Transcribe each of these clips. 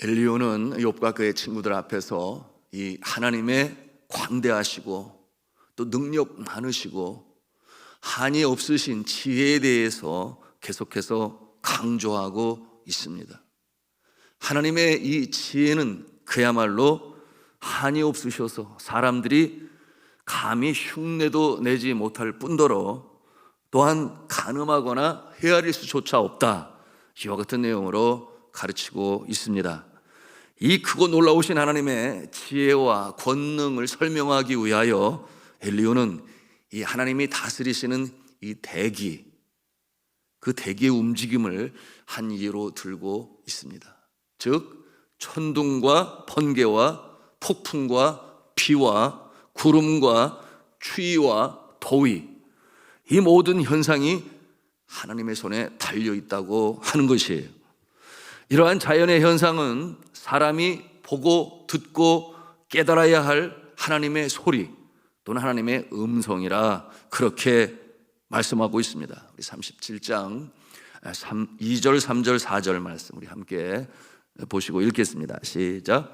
엘리후는 욥과 그의 친구들 앞에서 이 하나님의 광대하시고 또 능력 많으시고 한이 없으신 지혜에 대해서 계속해서 강조하고 있습니다. 하나님의 이 지혜는 그야말로 한이 없으셔서 사람들이 감히 흉내도 내지 못할 뿐더러 또한 가늠하거나 헤아릴 수조차 없다, 이와 같은 내용으로 가르치고 있습니다. 이 크고 놀라우신 하나님의 지혜와 권능을 설명하기 위하여 엘리후는 이 하나님이 다스리시는 이 대기, 그 대기의 움직임을 한 예로 들고 있습니다. 즉 천둥과 번개와 폭풍과 비와 구름과 추위와 더위, 이 모든 현상이 하나님의 손에 달려 있다고 하는 것이에요. 이러한 자연의 현상은 사람이 보고 듣고 깨달아야 할 하나님의 소리 또는 하나님의 음성이라 그렇게 말씀하고 있습니다. 우리 37장 2절, 3절, 4절 말씀 우리 함께 보시고 읽겠습니다. 시작.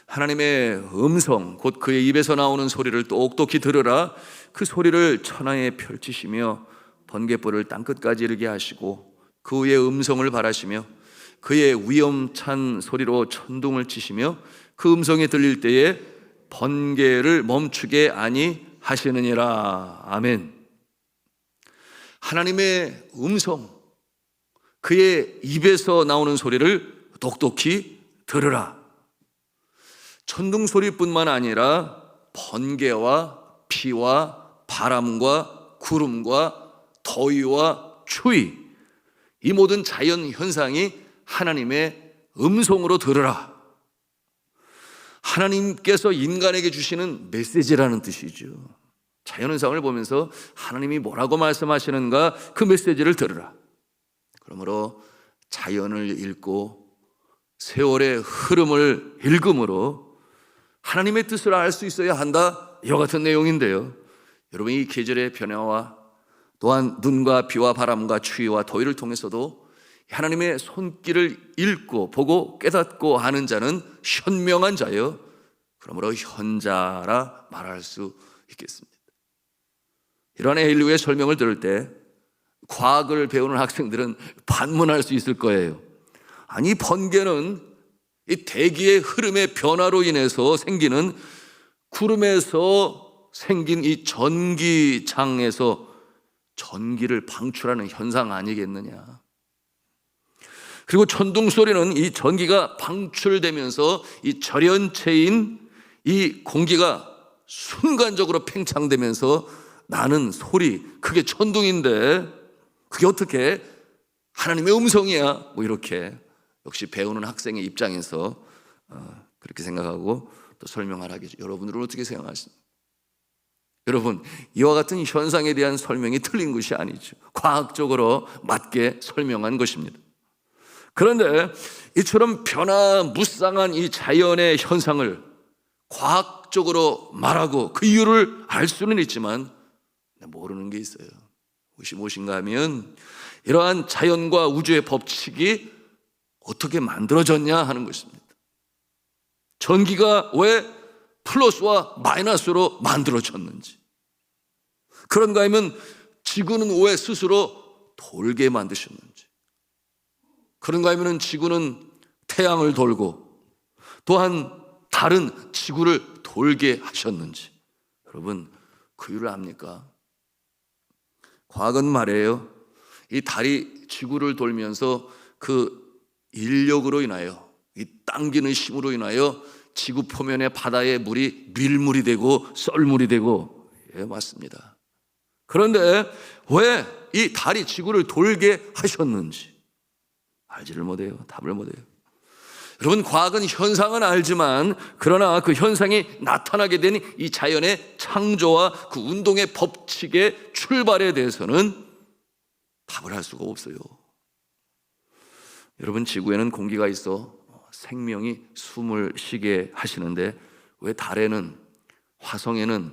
하나님의 음성 곧 그의 입에서 나오는 소리를 똑똑히 들으라. 그 소리를 천하에 펼치시며 번갯불을 땅끝까지 이르게 하시고 그 위에 음성을 발하시며 그의 위엄찬 소리로 천둥을 치시며 그 음성이 들릴 때에 번개를 멈추게 아니하시느니라. 아멘. 하나님의 음성, 그의 입에서 나오는 소리를 똑똑히 들으라. 천둥 소리뿐만 아니라 번개와 비와 바람과 구름과 더위와 추위, 이 모든 자연 현상이 하나님의 음성으로 들으라. 하나님께서 인간에게 주시는 메시지라는 뜻이죠. 자연현상을 보면서 하나님이 뭐라고 말씀하시는가, 그 메시지를 들으라. 그러므로 자연을 읽고 세월의 흐름을 읽음으로 하나님의 뜻을 알 수 있어야 한다, 이와 같은 내용인데요. 여러분, 이 계절의 변화와 또한 눈과 비와 바람과 추위와 더위를 통해서도 하나님의 손길을 읽고 보고 깨닫고 하는 자는 현명한 자요, 그러므로 현자라 말할 수 있겠습니다. 이러한 엘리후의 설명을 들을 때 과학을 배우는 학생들은 반문할 수 있을 거예요. 아니, 번개는 이 대기의 흐름의 변화로 인해서 생기는 구름에서 생긴 이 전기장에서 전기를 방출하는 현상 아니겠느냐. 그리고 천둥 소리는 이 전기가 방출되면서 이 절연체인 이 공기가 순간적으로 팽창되면서 나는 소리, 그게 천둥인데 그게 어떻게 하나님의 음성이야, 뭐 이렇게 역시 배우는 학생의 입장에서 그렇게 생각하고 또 설명을 하겠죠. 여러분들은 어떻게 생각하십니까? 여러분, 이와 같은 현상에 대한 설명이 틀린 것이 아니죠. 과학적으로 맞게 설명한 것입니다. 그런데 이처럼 변화무쌍한 이 자연의 현상을 과학적으로 말하고 그 이유를 알 수는 있지만 모르는 게 있어요. 그것이 무엇인가 하면 이러한 자연과 우주의 법칙이 어떻게 만들어졌냐 하는 것입니다. 전기가 왜 플러스와 마이너스로 만들어졌는지, 그런가 하면 지구는 왜 스스로 돌게 만드셨는지, 그런가 하면 지구는 태양을 돌고 또한 다른 지구를 돌게 하셨는지, 여러분 그 이유를 압니까? 과학은 말해요, 이 달이 지구를 돌면서 그 인력으로 인하여, 이 당기는 힘으로 인하여 지구 표면의 바다의 물이 밀물이 되고 썰물이 되고, 예, 맞습니다. 그런데 왜 이 달이 지구를 돌게 하셨는지 알지를 못해요. 답을 못해요. 여러분, 과학은 현상은 알지만 그러나 그 현상이 나타나게 된 이 자연의 창조와 그 운동의 법칙의 출발에 대해서는 답을 할 수가 없어요. 여러분, 지구에는 공기가 있어 생명이 숨을 쉬게 하시는데 왜 달에는, 화성에는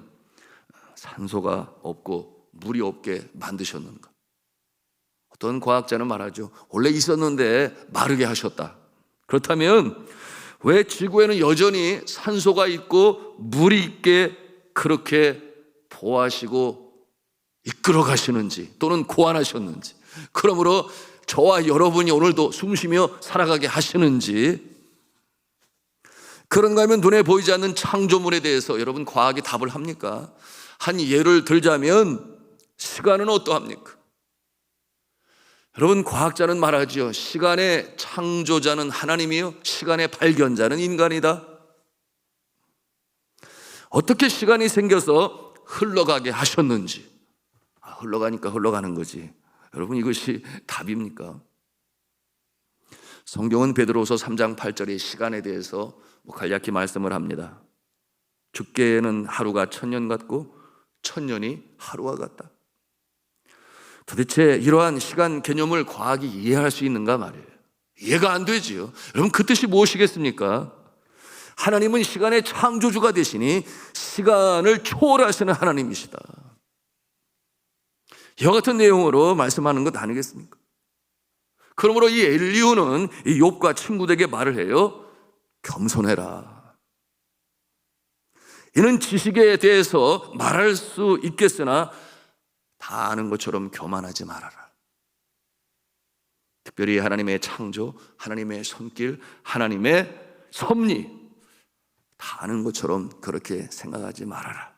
산소가 없고 물이 없게 만드셨는가? 어떤 과학자는 말하죠. 원래 있었는데 마르게 하셨다. 그렇다면 왜 지구에는 여전히 산소가 있고 물이 있게 그렇게 보호하시고 이끌어 가시는지 또는 고안하셨는지, 그러므로 저와 여러분이 오늘도 숨쉬며 살아가게 하시는지, 그런가 하면 눈에 보이지 않는 창조물에 대해서 여러분 과학이 답을 합니까? 한 예를 들자면 시간은 어떠합니까? 여러분 과학자는 말하지요. 시간의 창조자는 하나님이요 시간의 발견자는 인간이다. 어떻게 시간이 생겨서 흘러가게 하셨는지, 흘러가니까 흘러가는 거지. 여러분 이것이 답입니까? 성경은 베드로후서 3장 8절에 시간에 대해서 간략히 말씀을 합니다. 죽게에는 하루가 1000년 같고 1000년이 하루와 같다. 도대체 이러한 시간 개념을 과학이 이해할 수 있는가 말이에요. 이해가 안 되지요. 여러분 그 뜻이 무엇이겠습니까? 하나님은 시간의 창조주가 되시니 시간을 초월하시는 하나님이시다. 이와 같은 내용으로 말씀하는 것 아니겠습니까? 그러므로 이 엘리후는 이 욥과 친구들에게 말을 해요. 겸손해라. 이는 지식에 대해서 말할 수 있겠으나 다 아는 것처럼 교만하지 말아라. 특별히 하나님의 창조, 하나님의 손길, 하나님의 섭리 다 아는 것처럼 그렇게 생각하지 말아라.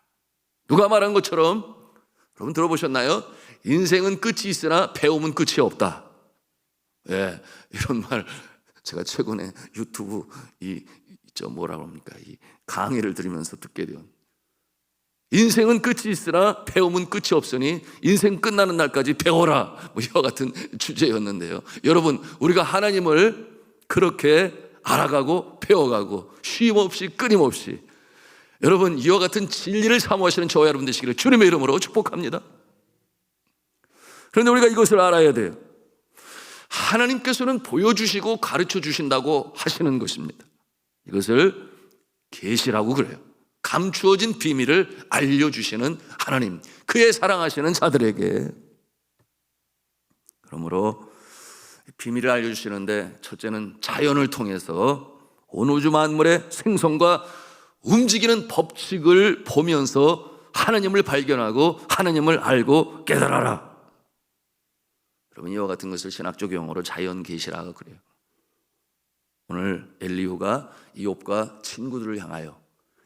누가 말한 것처럼? 여러분 들어보셨나요? 인생은 끝이 있으나 배움은 끝이 없다. 예, 이런 말 제가 최근에 유튜브 이 강의를 들으면서 듣게 돼요. 인생은 끝이 있으나 배움은 끝이 없으니 인생 끝나는 날까지 배워라. 이와 같은 주제였는데요. 여러분 우리가 하나님을 그렇게 알아가고 배워가고 쉼없이 끊임없이 여러분 이와 같은 진리를 사모하시는 저와 여러분 되시기를 주님의 이름으로 축복합니다. 그런데 우리가 이것을 알아야 돼요. 하나님께서는 보여주시고 가르쳐 주신다고 하시는 것입니다. 이것을 계시라고 그래요. 감추어진 비밀을 알려주시는 하나님, 그의 사랑하시는 자들에게. 그러므로 비밀을 알려주시는데 첫째는 자연을 통해서 온 우주 만물의 생성과 움직이는 법칙을 보면서 하나님을 발견하고 하나님을 알고 깨달아라. 여러분 이와 같은 것을 신학적 용어로 자연 계시라고 그래요. 오늘 엘리후가 욥과 친구들을 향하여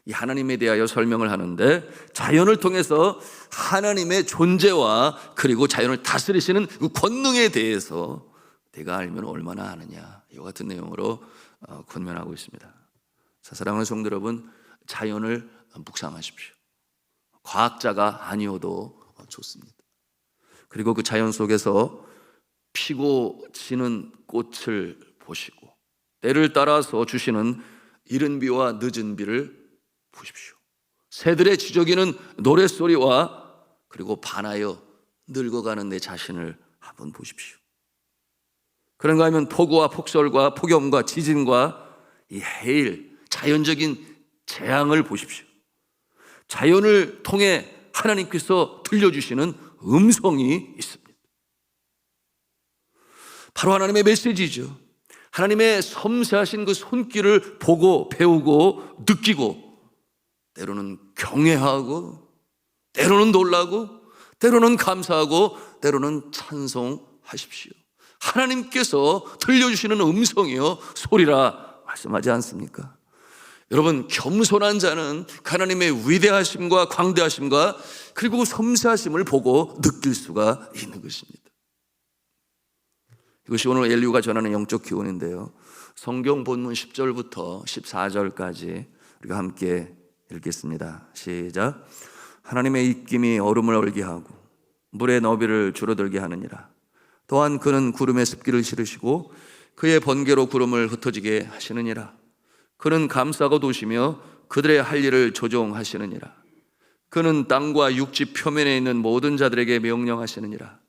이 하나님에 대하여 설명을 하는데 자연을 통해서 하나님의 존재와 그리고 자연을 다스리시는 그 권능에 대해서 내가 알면 얼마나 아느냐, 이와 같은 내용으로 권면하고 있습니다. 자, 사랑하는 성도 여러분, 자연을 묵상하십시오. 과학자가 아니어도 좋습니다. 그리고 그 자연 속에서 피고 지는 꽃을 보시고 때를 따라서 주시는 이른 비와 늦은 비를 보십시오. 새들의 지저귀는 노랫소리와 그리고 반하여 늙어가는 내 자신을 한번 보십시오. 그런가 하면 폭우와 폭설과 폭염과 지진과 이 해일, 자연적인 재앙을 보십시오. 자연을 통해 하나님께서 들려주시는 음성이 있습니다. 바로 하나님의 메시지죠. 하나님의 섬세하신 그 손길을 보고 배우고 느끼고 때로는 경외하고 때로는 놀라고 때로는 감사하고 때로는 찬송하십시오. 하나님께서 들려주시는 음성이요 소리라 말씀하지 않습니까? 여러분 겸손한 자는 하나님의 위대하심과 광대하심과 그리고 섬세하심을 보고 느낄 수가 있는 것입니다. 이것이 오늘 엘리후가 전하는 영적 기원인데요. 성경 본문 10절부터 14절까지 우리가 함께 읽겠습니다. 시작. 하나님의 입김이 얼음을 얼게 하고 물의 너비를 줄어들게 하느니라. 또한 그는 구름에 습기를 실으시고 그의 번개로 구름을 흩어지게 하시느니라. 그는 감싸고 도시며 그들의 할 일을 조종하시느니라. 그는 땅과 육지 표면에 있는 모든 자들에게 명령하시느니라.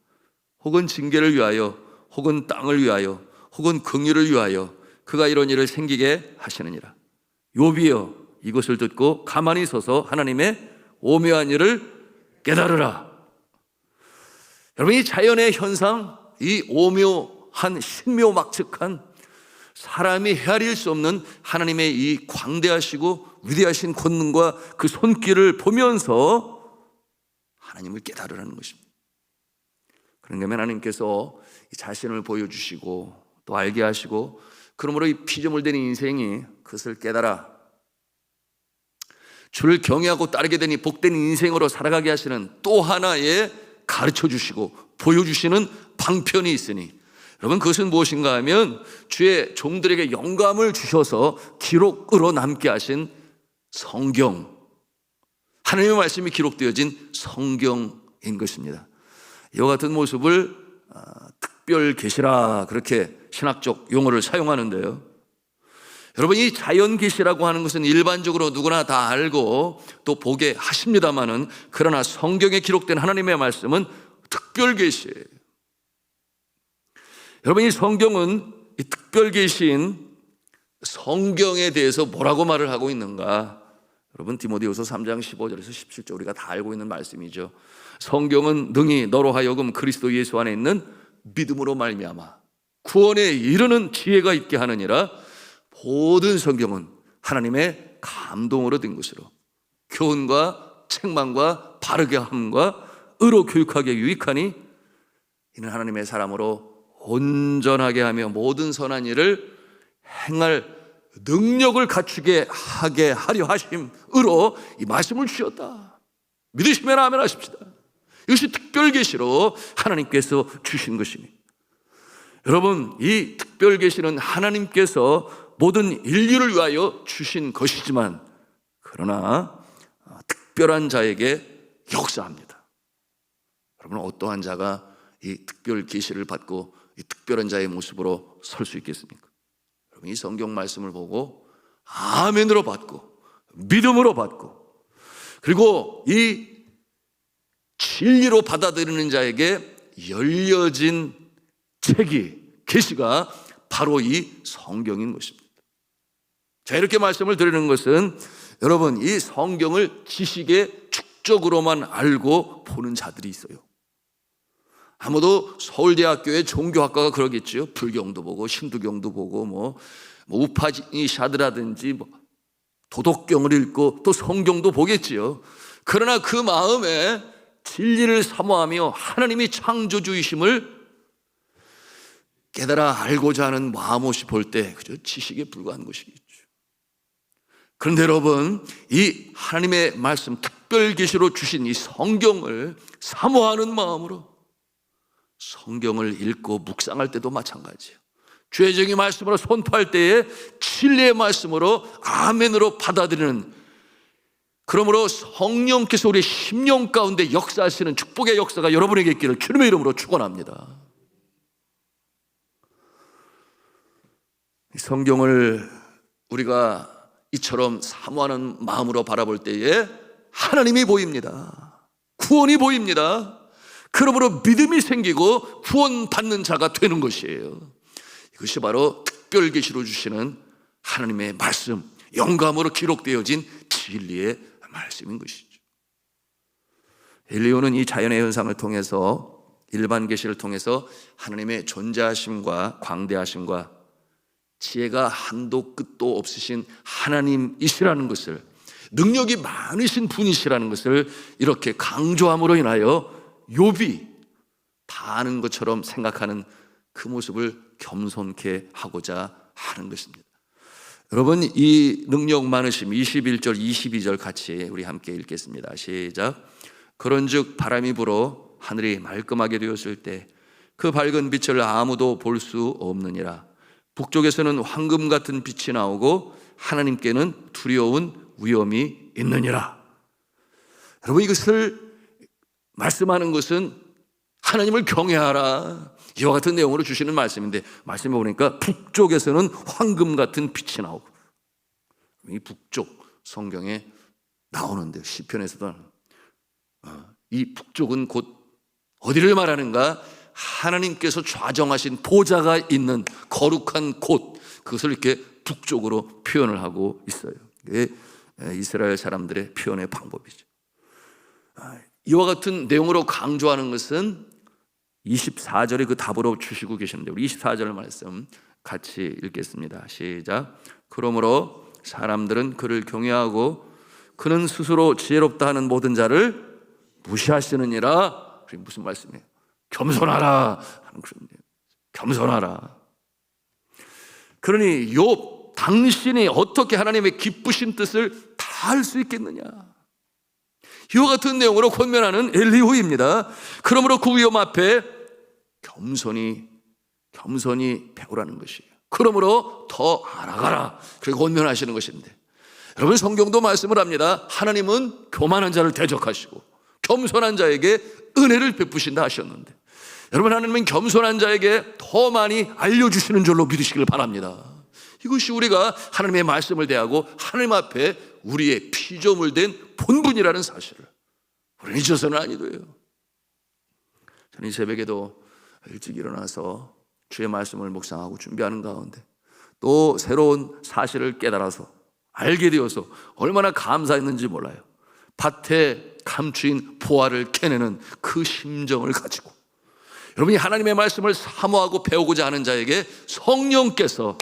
혹은 징계를 위하여 혹은 땅을 위하여 혹은 긍휼을 위하여 그가 이런 일을 생기게 하시느니라. 욥이여 이것을 듣고 가만히 서서 하나님의 오묘한 일을 깨달으라. 여러분, 이 자연의 현상, 이 오묘한 신묘막측한 사람이 헤아릴 수 없는 하나님의 이 광대하시고 위대하신 권능과 그 손길을 보면서 하나님을 깨달으라는 것입니다. 그런가 하면 하나님께서 자신을 보여주시고 또 알게 하시고, 그러므로 이 피조물된 인생이 그것을 깨달아 주를 경외하고 따르게 되니 복된 인생으로 살아가게 하시는 또 하나의 가르쳐 주시고 보여주시는 방편이 있으니, 여러분, 그것은 무엇인가 하면 주의 종들에게 영감을 주셔서 기록으로 남게 하신 성경, 하나님의 말씀이 기록되어진 성경인 것입니다. 이와 같은 모습을 특별 계시라, 그렇게 신학적 용어를 사용하는데요. 여러분, 이 자연 계시라고 하는 것은 일반적으로 누구나 다 알고 또 보게 하십니다마는, 그러나 성경에 기록된 하나님의 말씀은 특별 계시예요. 여러분, 이 성경은 이 특별 계시인 성경에 대해서 뭐라고 말을 하고 있는가? 여러분, 디모데후서 3장 15절에서 17절 우리가 다 알고 있는 말씀이죠. 성경은 능히 너로 하여금 그리스도 예수 안에 있는 믿음으로 말미암아 구원에 이르는 지혜가 있게 하느니라. 모든 성경은 하나님의 감동으로 된 것으로 교훈과 책망과 바르게 함과 의로 교육하기에 유익하니, 이는 하나님의 사람으로 온전하게 하며 모든 선한 일을 행할 능력을 갖추게 하게 하려 하심으로 이 말씀을 주셨다. 믿으시면 아멘 하십시다. 이것이 특별 계시로 하나님께서 주신 것이니, 여러분, 이 특별 계시는 하나님께서 모든 인류를 위하여 주신 것이지만, 그러나 특별한 자에게 역사합니다. 여러분, 어떠한 자가 이 특별 계시를 받고 이 특별한 자의 모습으로 설 수 있겠습니까? 여러분, 이 성경 말씀을 보고 아멘으로 받고 믿음으로 받고, 그리고 이 진리로 받아들이는 자에게 열려진 책이, 계시가 바로 이 성경인 것입니다. 자, 이렇게 말씀을 드리는 것은, 여러분, 이 성경을 지식의 축적으로만 알고 보는 자들이 있어요. 아무도 서울대학교의 종교학과가 그러겠죠. 불경도 보고 힌두경도 보고 뭐 우파니샤드라든지 도덕경을 읽고 또 성경도 보겠지요. 그러나 그 마음에 진리를 사모하며 하나님이 창조주이심을 깨달아 알고자 하는 마음 없이 볼 때 그저 지식에 불과한 것이겠죠. 그런데 여러분, 이 하나님의 말씀, 특별 계시로 주신 이 성경을 사모하는 마음으로 성경을 읽고 묵상할 때도 마찬가지예요. 죄적인 말씀으로 선포할 때에 진리의 말씀으로 아멘으로 받아들이는, 그러므로 성령께서 우리의 심령 가운데 역사하시는 축복의 역사가 여러분에게 있기를 주님의 이름으로 축원합니다. 성경을 우리가 이처럼 사모하는 마음으로 바라볼 때에 하나님이 보입니다. 구원이 보입니다. 그러므로 믿음이 생기고 구원받는 자가 되는 것이에요. 이것이 바로 특별 계시로 주시는 하나님의 말씀, 영감으로 기록되어진 진리의 말씀인 것이죠. 엘리야는 이 자연의 현상을 통해서, 일반 계시를 통해서 하나님의 존재하심과 광대하심과 지혜가 한도 끝도 없으신 하나님이시라는 것을, 능력이 많으신 분이시라는 것을 이렇게 강조함으로 인하여 욥이 다 아는 것처럼 생각하는 그 모습을 겸손케 하고자 하는 것입니다. 여러분, 이 능력 많으심 21절 22절 같이 우리 함께 읽겠습니다. 시작. 그런즉 바람이 불어 하늘이 말끔하게 되었을 때 그 밝은 빛을 아무도 볼 수 없느니라. 북쪽에서는 황금 같은 빛이 나오고 하나님께는 두려운 위험이 있느니라. 여러분, 이것을 말씀하는 것은 하나님을 경외하라, 이와 같은 내용으로 주시는 말씀인데, 말씀해 보니까 북쪽에서는 황금 같은 빛이 나오고, 이 북쪽 성경에 나오는데, 시편에서도 이 북쪽은 곧 어디를 말하는가? 하나님께서 좌정하신 보좌가 있는 거룩한 곳, 그것을 이렇게 북쪽으로 표현을 하고 있어요. 이게 이스라엘 사람들의 표현의 방법이죠. 이와 같은 내용으로 강조하는 것은 24절에 그 답으로 주시고 계시는데, 우리 24절 말씀 같이 읽겠습니다. 시작. 그러므로 사람들은 그를 경외하고 그는 스스로 지혜롭다 하는 모든 자를 무시하시느니라. 그게 무슨 말씀이에요? 겸손하라 하는 그런 내용. 겸손하라. 그러니 욥, 당신이 어떻게 하나님의 기쁘신 뜻을 다 알 수 있겠느냐? 이와 같은 내용으로 권면하는 엘리후입니다. 그러므로 그 위험 앞에 겸손히 배우라는 것이에요. 그러므로 더 알아가라, 그렇게 권면하시는 것인데, 여러분 성경도 말씀을 합니다. 하나님은 교만한 자를 대적하시고 겸손한 자에게 은혜를 베푸신다 하셨는데, 여러분 하나님은 겸손한 자에게 더 많이 알려주시는 줄로 믿으시길 바랍니다. 이것이 우리가 하나님의 말씀을 대하고 하나님 앞에 우리의 피조물 된 본분이라는 사실을 우리는 잊어서는 아니도요. 저는 이 새벽에도 일찍 일어나서 주의 말씀을 묵상하고 준비하는 가운데 또 새로운 사실을 깨달아서 알게 되어서 얼마나 감사했는지 몰라요. 밭에 감추인 보화를 캐내는 그 심정을 가지고, 여러분이 하나님의 말씀을 사모하고 배우고자 하는 자에게 성령께서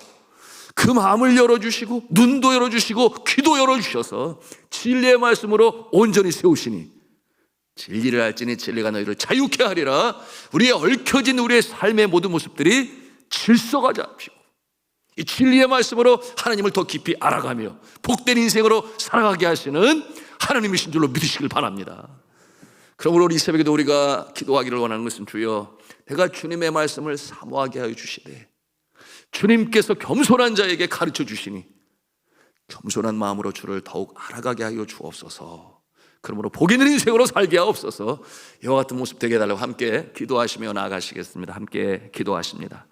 그 마음을 열어주시고 눈도 열어주시고 귀도 열어주셔서 진리의 말씀으로 온전히 세우시니, 진리를 알지니 진리가 너희를 자유케 하리라. 우리의 얽혀진 우리의 삶의 모든 모습들이 질서가 잡히고 이 진리의 말씀으로 하나님을 더 깊이 알아가며 복된 인생으로 살아가게 하시는 하나님이신 줄로 믿으시길 바랍니다. 그러므로 우리 새벽에도 우리가 기도하기를 원하는 것은, 주여 내가 주님의 말씀을 사모하게 하여 주시되 주님께서 겸손한 자에게 가르쳐 주시니 겸손한 마음으로 주를 더욱 알아가게 하여 주옵소서. 그러므로 복 있는 인생으로 살게 하옵소서. 이와 같은 모습 되게 해달라고 함께 기도하시며 나아가시겠습니다. 함께 기도하십니다.